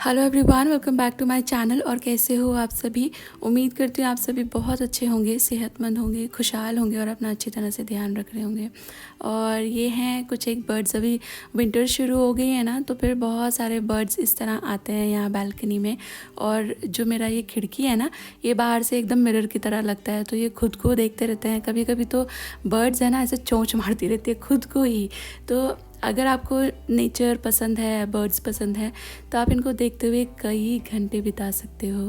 Hello everyone, welcome back to my channel. और कैसे हो आप सभी? उम्मीद करती हूँ आप सभी बहुत अच्छे होंगे, सेहतमंद होंगे, खुशहाल होंगे और अपना अच्छी तरह से ध्यान रख रहे होंगे। और ये हैं कुछ एक बर्ड्स। अभी विंटर शुरू हो गई है ना, तो फिर बहुत सारे बर्ड्स इस तरह आते हैं यहाँ बालकनी में। और जो मेरा ये खिड़की है ना, ये बाहर से एकदम मिरर की तरह लगता है, तो ये खुद को देखते रहते हैं। कभी कभी तो बर्ड्स है ना, ऐसे चोंच मारती रहती है खुद को ही। तो अगर आपको नेचर पसंद है, बर्ड्स पसंद है, तो आप इनको देखते हुए कई घंटे बिता सकते हो।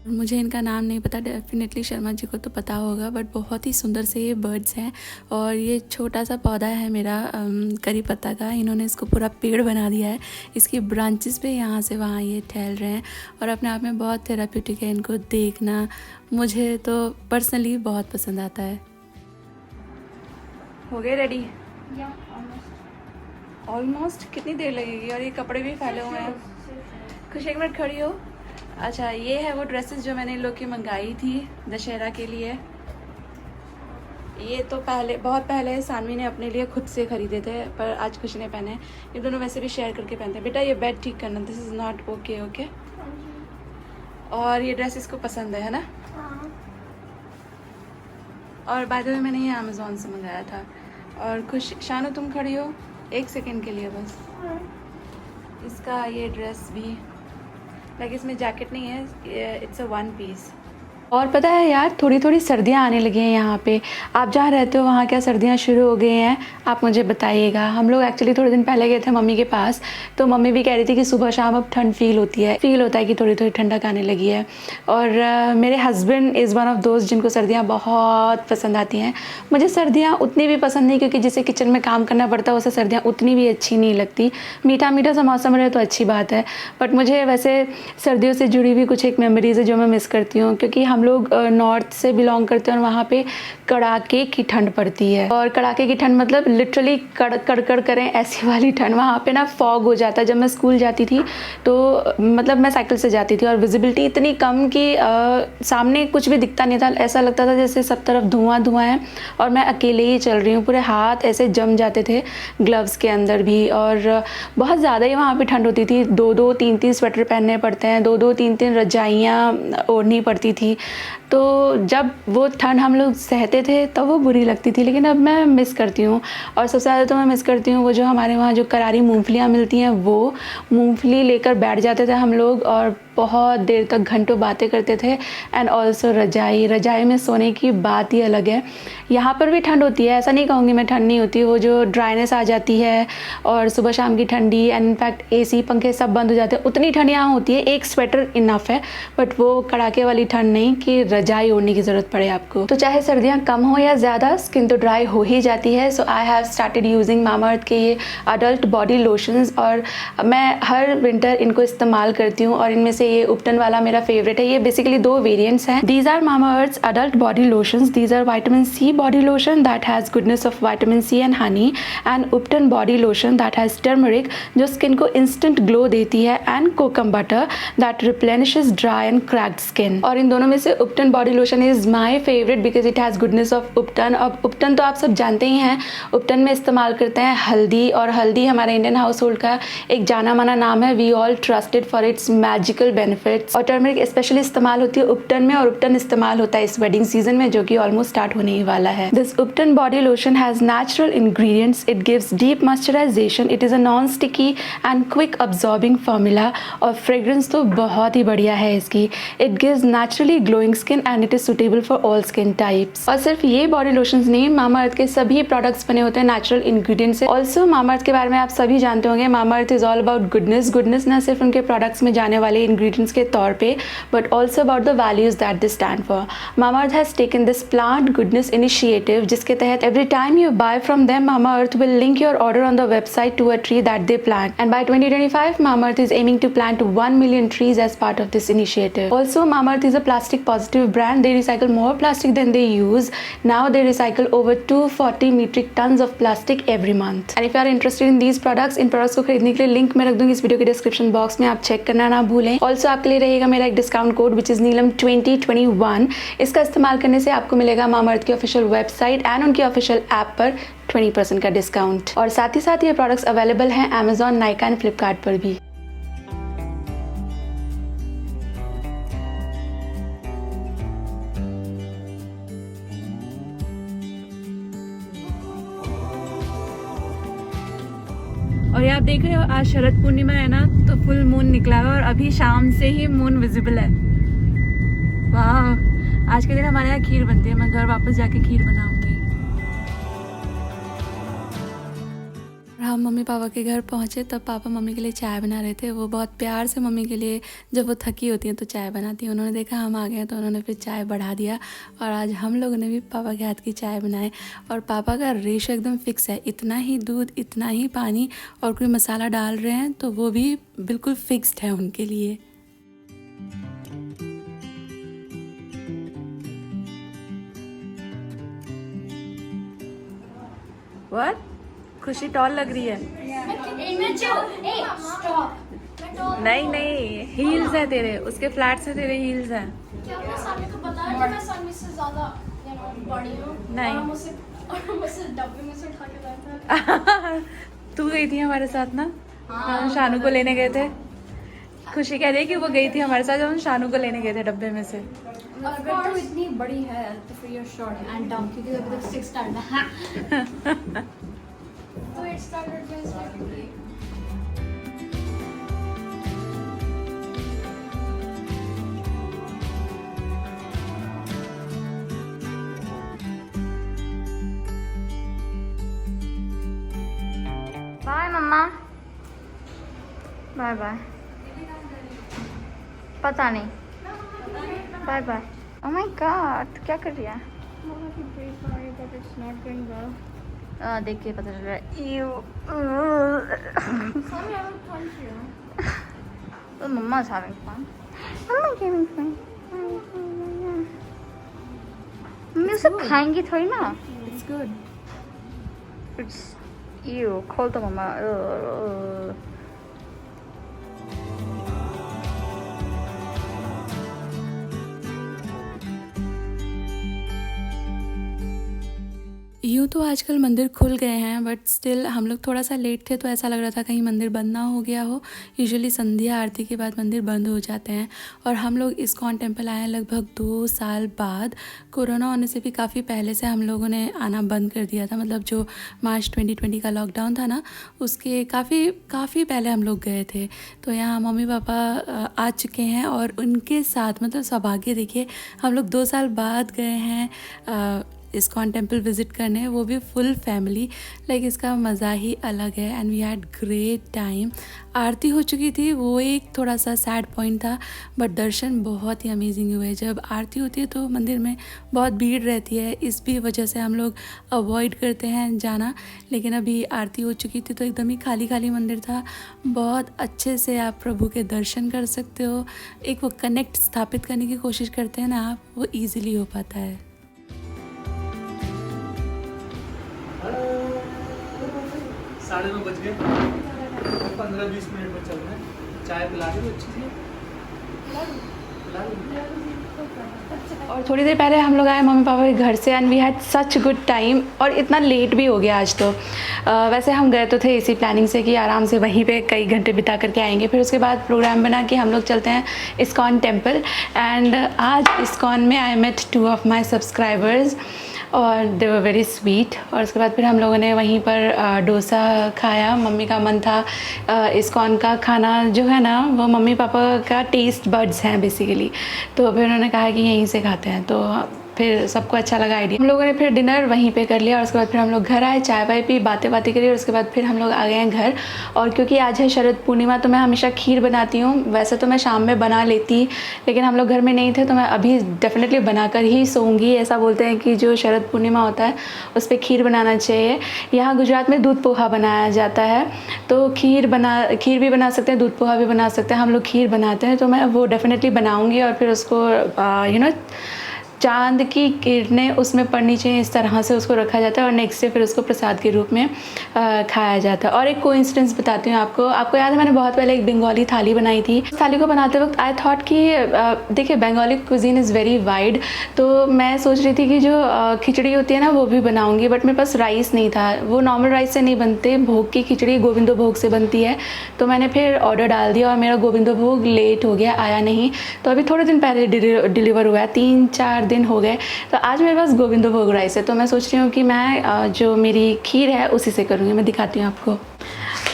मुझे इनका नाम नहीं पता, डेफिनेटली शर्मा जी को तो पता होगा, बट बहुत ही सुंदर से ये बर्ड्स हैं। और ये छोटा सा पौधा है मेरा करी पत्ता का, इन्होंने इसको पूरा पेड़ बना दिया है। इसकी ब्रांचेस पे यहाँ से वहाँ ये टहल रहे हैं और अपने आप में बहुत थेराप्यूटिक है। इनको देखना मुझे तो पर्सनली बहुत पसंद आता है। हो गए रेडी? ऑलमोस्ट कितनी देर लगेगी? और ये कपड़े भी फैले हुए हैं। कुछ एक मिनट खड़ी हो। अच्छा, ये है वो ड्रेसेस जो मैंने इन लोग की मंगाई थी दशहरा के लिए। ये तो बहुत पहले सानवी ने अपने लिए खुद से ख़रीदे थे, पर आज कुछ ने पहने। ये दोनों वैसे भी शेयर करके पहनते हैं। बेटा ये बेड ठीक करना, this is not okay okay. और ये ड्रेस इसको पसंद है ना? और बाय द वे मैंने ये अमेज़ोन से मंगाया था। और खुश शानू तुम खड़ी हो एक सेकेंड के लिए बस। इसका ये ड्रेस भी लाइक इसमें जैकेट नहीं है, इट्स अ वन पीस। और पता है यार, थोड़ी थोड़ी सर्दियाँ आने लगी हैं यहाँ पे। आप जहाँ रहते हो वहाँ क्या सर्दियाँ शुरू हो गई हैं? आप मुझे बताइएगा। हम लोग एक्चुअली थोड़े दिन पहले गए थे मम्मी के पास, तो मम्मी भी कह रही थी कि सुबह शाम अब ठंड फील होता है कि थोड़ी थोड़ी ठंडक आने लगी है। और मेरे हस्बैंड इज़ वन ऑफ दोस्त जिनको सर्दियाँ बहुत पसंद आती हैं। मुझे सर्दियाँ उतनी भी पसंद नहीं, क्योंकि जिसे किचन में काम करना पड़ता है उसे सर्दियाँ उतनी भी अच्छी नहीं लगती। मीठा मीठा सा मौसम रहे तो अच्छी बात है, बट मुझे वैसे सर्दियों से जुड़ी हुई कुछ एक मेमोरीज़ है जो मैं मिस करती हूँ। क्योंकि हम लोग नॉर्थ से बिलोंग करते हैं और वहाँ पे कड़ाके की ठंड पड़ती है। और कड़ाके की ठंड मतलब लिटरली कड़कड़ करें ऐसी वाली ठंड। वहाँ पे ना फॉग हो जाता है। जब मैं स्कूल जाती थी तो मतलब मैं साइकिल से जाती थी और विजिबिलिटी इतनी कम कि सामने कुछ भी दिखता नहीं था। ऐसा लगता था जैसे सब तरफ धुआं धुआं है और मैं अकेले ही चल रही हूँ। पूरे हाथ ऐसे जम जाते थे ग्लव्स के अंदर भी। और बहुत ज़्यादा ही वहाँ पे ठंड होती थी। 2-2, 3-3 स्वेटर पहनने पड़ते हैं, 2-2, 3-3 रजाइयाँ ओढ़नी पड़ती थी। तो जब वो ठंड हम लोग सहते थे तब वो बुरी लगती थी, लेकिन अब मैं मिस करती हूँ। और सबसे ज़्यादा तो मैं मिस करती हूँ वो जो हमारे वहाँ जो करारी मूंगफलियाँ मिलती हैं, वो मूंगफली लेकर बैठ जाते थे हम लोग और बहुत देर तक घंटों बातें करते थे। एंड ऑल्सो रजाई में सोने की बात ही अलग है। यहाँ पर भी ठंड होती है, ऐसा नहीं कहूँगी मैं ठंड नहीं होती। वो जो ड्राइनेस आ जाती है और सुबह शाम की ठंडी, एंड इनफैक्ट एसी पंखे सब बंद हो जाते हैं, उतनी ठंड यहाँ होती है। एक स्वेटर इनफ है, बट वो कड़ाके वाली ठंड नहीं कि रजाई ओढ़ने की ज़रूरत पड़े आपको। तो चाहे सर्दियाँ कम हो या ज़्यादा, स्किन तो ड्राई हो ही जाती है। So I have started using Mamaearth के ये अडल्ट बॉडी लोशंस, और मैं हर विंटर इनको इस्तेमाल करती हूँ। और इनमें से ये उपटन वाला मेरा फेवरेट है। ये बेसिकली 2 वेरिएंट्स हैं। These are Mamaearth adult body lotions. These are vitamin C body lotion that has goodness of vitamin C and honey, and ubtan body lotion that has turmeric जो स्किन को इंस्टेंट ग्लो देती है, and kokum butter that replenishes dry and cracked skin. और इन दोनों में से ubtan body lotion is my favourite because it has goodness of ubtan. अब उपटन तो आप सब जानते ही हैं। उपटन में इस्तेमाल करते हैं हल्दी, और हल्दी हमारे इंडियन हाउस होल्ड का एक जाना माना नाम है। We all trusted for its magical benefits. और टर्मरिक स्पेशली इस्तेमाल होती है उपटन में, और उपटन इस्तेमाल होता है इस वेडिंग सीजन में जो कि ऑलमोस्ट स्टार्ट होने ही वाला है। This ubtan body lotion has natural ingredients, it gives deep moisturisation, it is a non sticky and quick absorbing formula, और फ्रेग्रेंस तो बहुत ही बढ़िया है इसकी। It gives naturally glowing skin and it is suitable for all skin types. और सिर्फ ये बॉडी लोशंस नहीं, मामाअर्थ के सभी प्रोडक्ट्स बने होते हैं नेचुरल इंग्रेडिएंट्स से। ऑल्सो मामाअर्थ के बारे में आप सभी जानते होंगे, Mamaearth is all about goodness ना सिर्फ उनके प्रोडक्ट्स में जाने वाले इंग्रेडिएंट्स के तौर पे, but also about the values that they stand for. Mamaearth has taken this plant goodness initiative, जिसके तहत every time you buy from them, Mamaearth will link your order on the website to a tree that they plant, and by 2025 Mamaearth is aiming to plant 1 million trees as part of this initiative. Also, Mamaearth is a plastic positive brand. They recycle more plastic than they use. Now they recycle over 240 metric tons of plastic every month. And if you are interested in these products, in products को खरीदने के लिए link मैं रख दूंगी इस video के description box में, आप चेक करना ना भूलें। ऑल्सो आपके लिए रहेगा मेरा एक डिस्काउंट कोड विच इज नीलम 2021। इसका इस्तेमाल करने से आपको मिलेगा मामाअर्थ की ऑफिशियल वेबसाइट एंड उनकी ऑफिशियल ऐप पर 20% का डिस्काउंट। और साथ ही साथ ये प्रोडक्ट्स अवेलेबल हैं अमेजॉन, नाइका एंड फ्लिपकार्ट पर भी। और ये आप देख रहे हो आज शरद पूर्णिमा है ना, तो फुल मून निकला है और अभी शाम से ही मून विजिबल है। वाह, आज के दिन हमारे यहाँ खीर बनती है। मैं घर वापस जाके खीर बनाऊंगी। हम मम्मी पापा के घर पहुँचे तब पापा मम्मी के लिए चाय बना रहे थे। वो बहुत प्यार से मम्मी के लिए जब वो थकी होती हैं तो चाय बनाती हैं। उन्होंने देखा हम आ गए तो उन्होंने फिर चाय बढ़ा दिया और आज हम लोगों ने भी पापा के हाथ की चाय बनाए। और पापा का रेशो एकदम फिक्स है, इतना ही दूध इतना ही पानी, और कोई मसाला डाल रहे हैं तो वो भी बिल्कुल फिक्स्ड है उनके लिए। What? खुशी टॉल लग रही है। नहीं नहीं, हील्स है तेरे, उसके फ्लैट से तेरे हील्स हैं। नहीं तू गई थी हमारे साथ ना, हम शानू को लेने गए थे। खुशी कह रही है कि वो गई थी हमारे साथ जब हम शानू को लेने गए थे डब्बे में से। अगर तो इतनी बड़ी है तो फिर you're short and dumb, क्योंकि अभी तक 6 स्टैंडर्ड है। तो 8 स्टैंडर्ड में इसलिए बाय मम्मा, बाय बाय। पता नहीं, bye bye. Oh my god, क्या कर रही है? देख के पता चल रहा है। Mama is having fun. Mama having fun. Mummy उसे खाएंगी थोड़ी ना। It's good. It's you. खोल दो मम्मा। यूँ तो आजकल मंदिर खुल गए हैं बट स्टिल हम लोग थोड़ा सा लेट थे तो ऐसा लग रहा था कहीं मंदिर बंद ना हो गया हो। यूजुअली संध्या आरती के बाद मंदिर बंद हो जाते हैं और हम लोग इस्कॉन टेम्पल आए हैं लगभग 2 साल बाद। कोरोना होने से भी काफ़ी पहले से हम लोगों ने आना बंद कर दिया था, मतलब जो मार्च 2020 का लॉकडाउन था ना उसके काफ़ी पहले हम लोग गए थे। तो यहाँ मम्मी पापा आ चुके हैं और उनके साथ मतलब सौभाग्य देखिए हम लोग 2 साल बाद गए हैं इस्कॉन टेम्पल विज़िट करने, वो भी फुल फैमिली। लाइक इसका मज़ा ही अलग है and we had great time. आरती हो चुकी थी, वो एक थोड़ा सा सैड पॉइंट था बट दर्शन बहुत ही अमेजिंग हुए। जब आरती होती है तो मंदिर में बहुत भीड़ रहती है, इस भी वजह से हम लोग अवॉइड करते हैं जाना। लेकिन अभी आरती हो चुकी थी तो एकदम ही खाली खाली मंदिर था। बहुत अच्छे से आप प्रभु के दर्शन कर सकते हो। एक वो कनेक्ट स्थापित करने की कोशिश करते हैं ना आप, वो ईजिली हो पाता है। 9:30 बज गए, 15-20 मिनट में चल रहे हैं। चाय पिला दो अच्छी सी, पिला दो। और थोड़ी देर पहले हम लोग आए मम्मी पापा के घर से and we had such good time. और इतना लेट भी हो गया आज तो। वैसे हम गए तो थे इसी प्लानिंग से कि आराम से वहीं पे कई घंटे बिता करके आएंगे। फिर उसके बाद प्रोग्राम बना कि हम लोग चलते हैं इस्कॉन टेम्पल। एंड आज इस्कॉन में I met 2 of my subscribers और दे वर वेरी स्वीट। और उसके बाद फिर हम लोगों ने वहीं पर डोसा खाया। मम्मी का मन था इस्कॉन का खाना जो है ना वो मम्मी पापा का टेस्ट बड्स हैं बेसिकली, तो फिर उन्होंने कहा कि यहीं से खाते हैं। तो फिर सबको अच्छा लगा आइडिया। हम लोगों ने फिर डिनर वहीं पे कर लिया और उसके बाद फिर हम लोग घर आए, चाय वाय पी, बातें करी और उसके बाद फिर हम लोग आ गए हैं घर। और क्योंकि आज है शरद पूर्णिमा तो मैं हमेशा खीर बनाती हूँ। वैसे तो मैं शाम में बना लेती, लेकिन हम लोग घर में नहीं थे तो मैं अभी डेफिनेटली बनाकर ही सोऊंगी। ऐसा बोलते हैं कि जो शरद पूर्णिमा होता है उस पर खीर बनाना चाहिए। यहाँ गुजरात में दूध पोहा बनाया जाता है, तो खीर भी बना सकते हैं, दूध पोहा भी बना सकते हैं। हम लोग खीर बनाते हैं तो मैं वो डेफिनेटली बनाऊँगी। और फिर उसको चांद की किरणें उसमें पड़नी चाहिए, इस तरह से उसको रखा जाता है और नेक्स्ट डे फिर उसको प्रसाद के रूप में खाया जाता है। और एक कोइंसिडेंस बताती हूँ आपको याद है मैंने बहुत पहले एक बंगाली थाली बनाई थी। उस थाली को बनाते वक्त आई थॉट कि देखिए Bengali cuisine is very wide, तो मैं सोच रही थी कि जो खिचड़ी होती है ना वो भी बनाऊँगी, बट मेरे पास राइस नहीं था। वो नॉर्मल राइस से नहीं बनते, भोग की खिचड़ी गोविंदो भोग से बनती है। तो मैंने फिर ऑर्डर डाल दिया और मेरा गोविंदो भोग लेट हो गया, आया नहीं। तो अभी थोड़े दिन पहले डिलीवर हुआ है, 3-4 दिन हो गए। तो आज मेरे पास गोविंदो भोग राइस है, तो मैं सोच रही हूँ कि मैं जो मेरी खीर है उसी से करूँगी। मैं दिखाती हूँ आपको।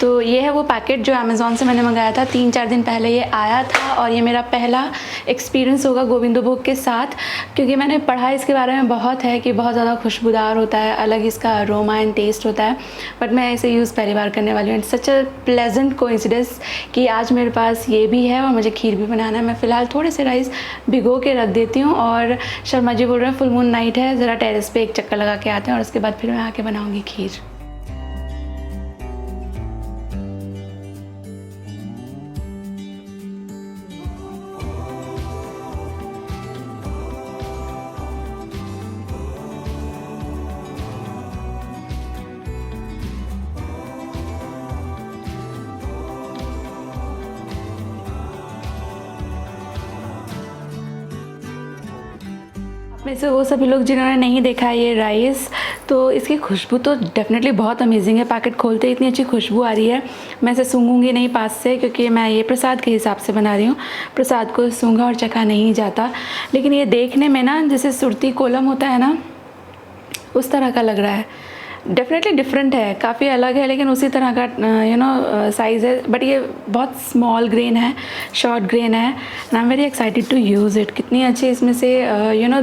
तो ये है वो पैकेट जो अमेज़ॉन से मैंने मंगाया था, 3-4 दिन पहले ये आया था। और ये मेरा पहला एक्सपीरियंस होगा गोविंदो भोग के साथ, क्योंकि मैंने पढ़ा इसके बारे में बहुत है कि बहुत ज़्यादा खुशबूदार होता है, अलग इसका अरोमा एंड टेस्ट होता है। बट मैं इसे यूज़ पहली बार करने वाली हूँ। It's such a pleasant coincidence कि आज मेरे पास ये भी है और मुझे खीर भी बनाना है। मैं फ़िलहाल थोड़े से राइस भिगो के रख देती हूँ और शर्मा जी बोल रहे हैं फुल मून नाइट है, ज़रा टेरेस पे एक चक्कर लगा के आते हैं और उसके बाद फिर मैं आके बनाऊँगी खीर। में से वो सभी लोग जिन्होंने नहीं देखा है ये राइस, तो इसकी खुशबू तो डेफिनेटली बहुत अमेजिंग है। पैकेट खोलते ही इतनी अच्छी खुशबू आ रही है। मैं इसे सूंघूंगी नहीं पास से, क्योंकि मैं ये प्रसाद के हिसाब से बना रही हूँ। प्रसाद को सूंघा और चखा नहीं जाता, लेकिन ये देखने में ना जैसे सुरती कोलम होता है ना, उस तरह का लग रहा है। डेफिनेटली डिफरेंट है, काफ़ी अलग है, लेकिन उसी तरह का साइज़ है। बट ये बहुत स्मॉल ग्रेन है, शॉर्ट ग्रेन है and I am very excited to use it. कितनी अच्छी इसमें से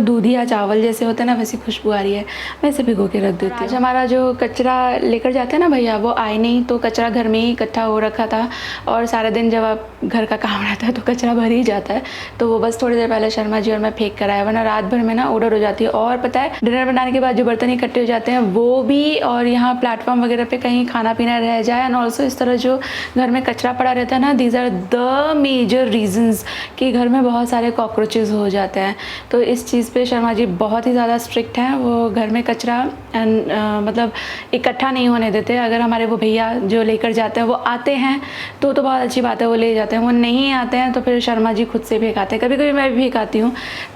दूधिया चावल जैसे होते हैं ना, वैसी खुशबू आ रही है। मैं इसे भिगो के रख देती हूँ। आज हमारा जो कचरा लेकर जाते हैं ना भैया, वो आए नहीं, तो कचरा घर में ही इकट्ठा हो रखा था। और सारा दिन जब आप घर का काम रहता है तो कचरा भर ही जाता है, तो वो बस थोड़ी देर पहले शर्मा जी और मैं फेंक कर आया, वरना रात भर में ना ऑर्डर हो जाती है। और पता है, डिनर बनाने के बाद जो बर्तन इकट्ठे हो जाते हैं वो भी, और यहाँ प्लेटफॉर्म वगैरह पे कहीं खाना पीना रह जाए, एंड ऑल्सो इस तरह जो घर में कचरा पड़ा रहता है ना, these are the major reasons कि घर में बहुत सारे कॉकरोचेस हो जाते हैं। तो इस चीज़ पे शर्मा जी बहुत ही ज़्यादा स्ट्रिक्ट हैं। वो घर में कचरा मतलब इकट्ठा नहीं होने देते। अगर हमारे वो भैया जो लेकर जाते हैं वो आते हैं तो बहुत अच्छी बात है, वो ले जाते हैं। वो नहीं आते हैं तो फिर शर्मा जी खुद से फेंकाते हैं। कभी कभी मैं भी फेंकाती हूँ,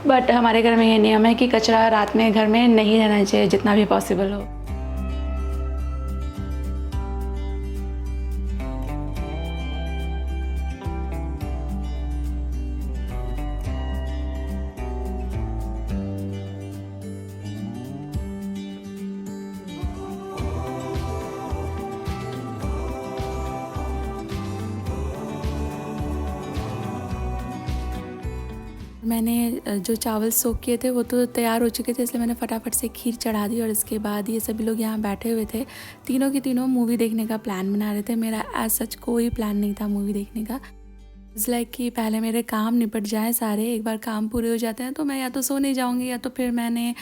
बट हमारे घर में ये नियम है कि कचरा रात में घर में नहीं रहना चाहिए जितना भी पॉसिबल हो। मैंने जो चावल सोख किए थे वो तो तैयार हो चुके थे, इसलिए मैंने फटाफट से खीर चढ़ा दी। और इसके बाद ये सभी लोग यहाँ बैठे हुए थे, तीनों के तीनों मूवी देखने का प्लान बना रहे थे। मेरा एज सच कोई प्लान नहीं था मूवी देखने का। इट्स लाइक कि पहले मेरे काम निपट जाए सारे, एक बार काम पूरे हो जाते हैं तो मैं या तो सोने जाऊंगी, या तो फिर मैंने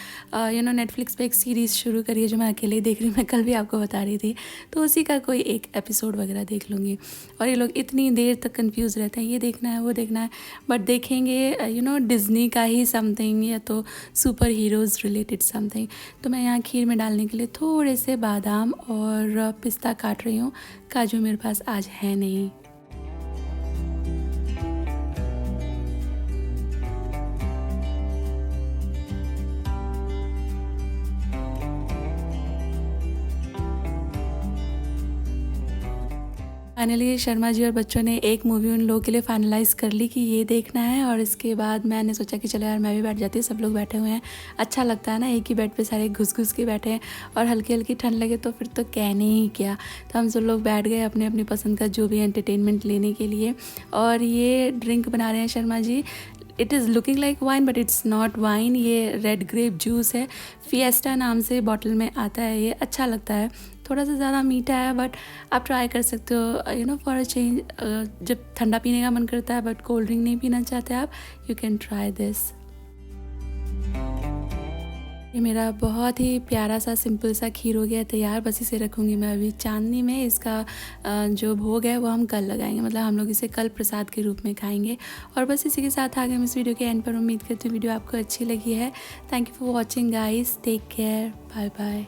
नेटफ्लिक्स पे एक सीरीज़ शुरू करी है जो मैं अकेले देख रही हूँ। मैं कल भी आपको बता रही थी, तो उसी का कोई एक एपिसोड वगैरह देख लूँगी। और ये लोग इतनी देर तक कंफ्यूज रहते हैं, ये देखना है वो देखना है, बट देखेंगे डिज़नी का ही समथिंग, या तो सुपर हीरोज़ रिलेटेड समथिंग। तो मैं यहाँ खीर में डालने के लिए थोड़े से बादाम और पिस्ता काट रही हूँ। काजू मेरे पास आज है नहीं। फाइनली शर्मा जी और बच्चों ने एक मूवी उन लोगों के लिए फाइनलाइज़ कर ली कि ये देखना है। और इसके बाद मैंने सोचा कि चलो यार मैं भी बैठ जाती हूँ, सब लोग बैठे हुए हैं, अच्छा लगता है ना, एक ही बेड पे सारे घुस घुस के बैठे हैं। और हल्की हल्की ठंड लगे तो फिर तो कहने ही क्या। तो हम सब लोग बैठ गए अपने अपनी पसंद का जो भी एंटरटेनमेंट लेने के लिए। और ये ड्रिंक बना रहे हैं Sharma ji. It is looking like wine but it's not wine, ये रेड ग्रेप जूस है। फिएस्टा नाम से बॉटल में आता है, ये अच्छा लगता है। थोड़ा सा ज़्यादा मीठा है, बट आप ट्राई कर सकते हो फॉर अ चेंज। जब ठंडा पीने का मन करता है बट कोल्ड ड्रिंक नहीं पीना चाहते आप, यू कैन ट्राई दिस। ये मेरा बहुत ही प्यारा सा सिंपल सा खीर हो गया तैयार। बस इसे रखूँगी मैं अभी चांदनी में। इसका जो भोग है वो हम कल लगाएंगे, मतलब हम लोग इसे कल प्रसाद के रूप में खाएंगे। और बस इसी के साथ आ गए हम इस वीडियो के एंड पर। उम्मीद करती हूँ वीडियो आपको अच्छी लगी है। Thank you for watching guys, take care, bye bye.